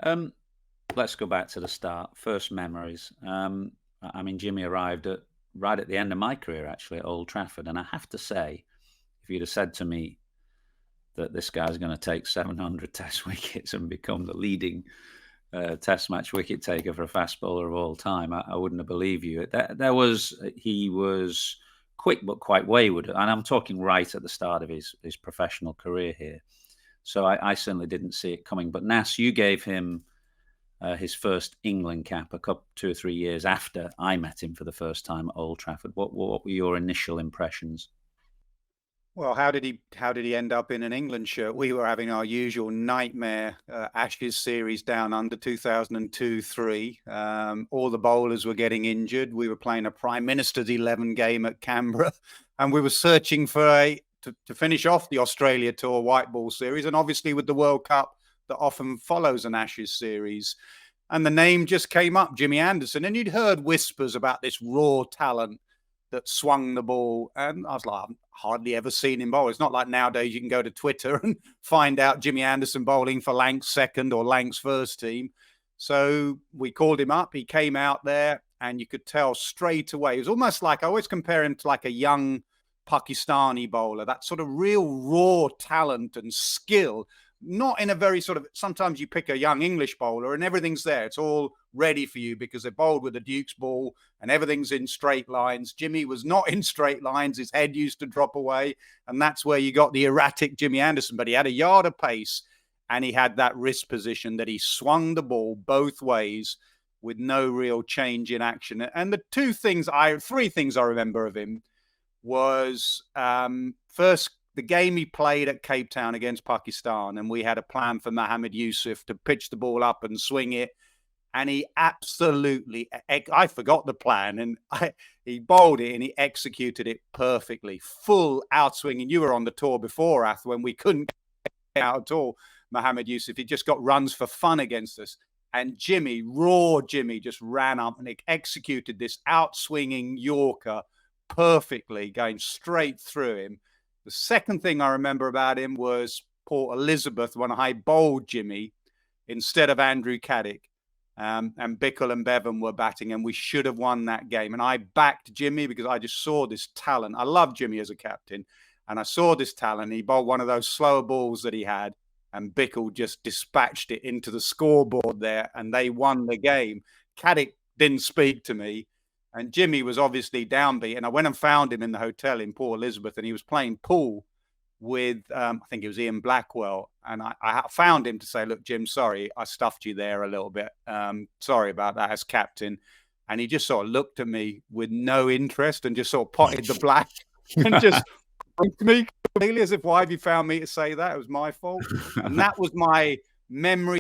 Um, let's go back to the start. First memories. I mean, Jimmy arrived right at the end of my career, actually, at Old Trafford. And I have to say, if you'd have said to me that this guy's going to take 700 Test wickets and become the leading Test match wicket taker for a fast bowler of all time, I wouldn't have believed you. He was quick but quite wayward, and I'm talking right at the start of his professional career here. So I certainly didn't see it coming. But Nas, you gave him his first England cap 2 or 3 years after I met him for the first time at Old Trafford. What were your initial impressions? Well, how did he end up in an England shirt? We were having our usual nightmare Ashes series down under 2002-3. All the bowlers were getting injured. We were playing a Prime Minister's 11 game at Canberra, and we were searching for to finish off the Australia Tour white ball series, and obviously with the World Cup that often follows an Ashes series. And the name just came up, Jimmy Anderson, and you'd heard whispers about this raw talent that swung the ball. And I was like, I've hardly ever seen him bowl. It's not like nowadays you can go to Twitter and find out Jimmy Anderson bowling for Lank's second or Lank's first team. So we called him up. He came out there and you could tell straight away. It was almost like, I always compare him to like a young Pakistani bowler, that sort of real raw talent and skill, not in a very sort of, sometimes you pick a young English bowler and everything's there. It's all ready for you because they're bowled with a Duke's ball and everything's in straight lines. Jimmy was not in straight lines. His head used to drop away. And that's where you got the erratic Jimmy Anderson. But he had a yard of pace and he had that wrist position that he swung the ball both ways with no real change in action. And the three things I remember of him was first, the game he played at Cape Town against Pakistan, and we had a plan for Mohammed Yusuf to pitch the ball up and swing it. And he absolutely, I forgot the plan, and he bowled it and he executed it perfectly. Full outswing. And you were on the tour before, Ath, when we couldn't get out at all. Mohammed Yusuf, he just got runs for fun against us. And Jimmy, raw Jimmy, just ran up and executed this outswinging Yorker perfectly, going straight through him. The second thing I remember about him was Port Elizabeth when I bowled Jimmy instead of Andrew Caddick. And Bickle and Bevan were batting, and we should have won that game. And I backed Jimmy because I just saw this talent. I love Jimmy as a captain, and I saw this talent. He bowled one of those slower balls that he had, and Bickle just dispatched it into the scoreboard there, and they won the game. Caddick didn't speak to me, and Jimmy was obviously downbeat. And I went and found him in the hotel in Port Elizabeth, and he was playing pool with, I think it was Ian Blackwell. And I found him to say, look, Jim, sorry, I stuffed you there a little bit. Sorry about that as captain. And he just sort of looked at me with no interest and just sort of potted the black and just looked at me completely as if, why have you found me to say that? It was my fault. And that was my memory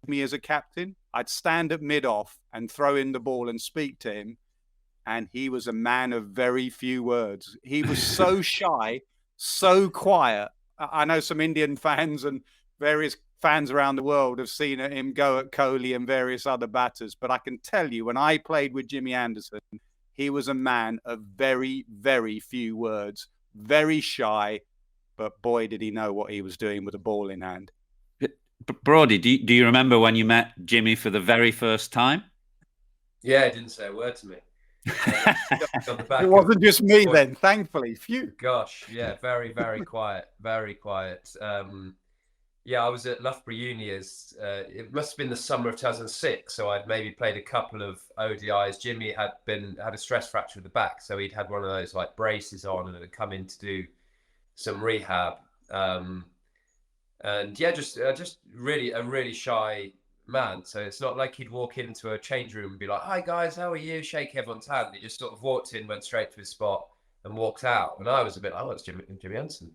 of me as a captain. I'd stand at mid-off and throw in the ball and speak to him. And he was a man of very few words. He was so shy, so quiet. I know some Indian fans and various fans around the world have seen him go at Kohli and various other batters. But I can tell you, when I played with Jimmy Anderson, he was a man of very, very few words, very shy. But boy, did he know what he was doing with a ball in hand. Brody, do you remember when you met Jimmy for the very first time? Yeah, he didn't say a word to me. It wasn't just me then, thankfully. Phew. Gosh, yeah, very, very quiet, very quiet. Yeah, I was at Loughborough Uni it must have been the summer of 2006. So I'd maybe played a couple of ODIs. Jimmy had a stress fracture of the back, so he'd had one of those like braces on and had come in to do some rehab. And yeah, just really a really shy man. So it's not like he'd walk into a change room and be like, "Hi guys, how are you?" Shake everyone's hand. He just sort of walked in, went straight to his spot, and walked out. And I was a bit like, "Oh, it's Jimmy Anderson,"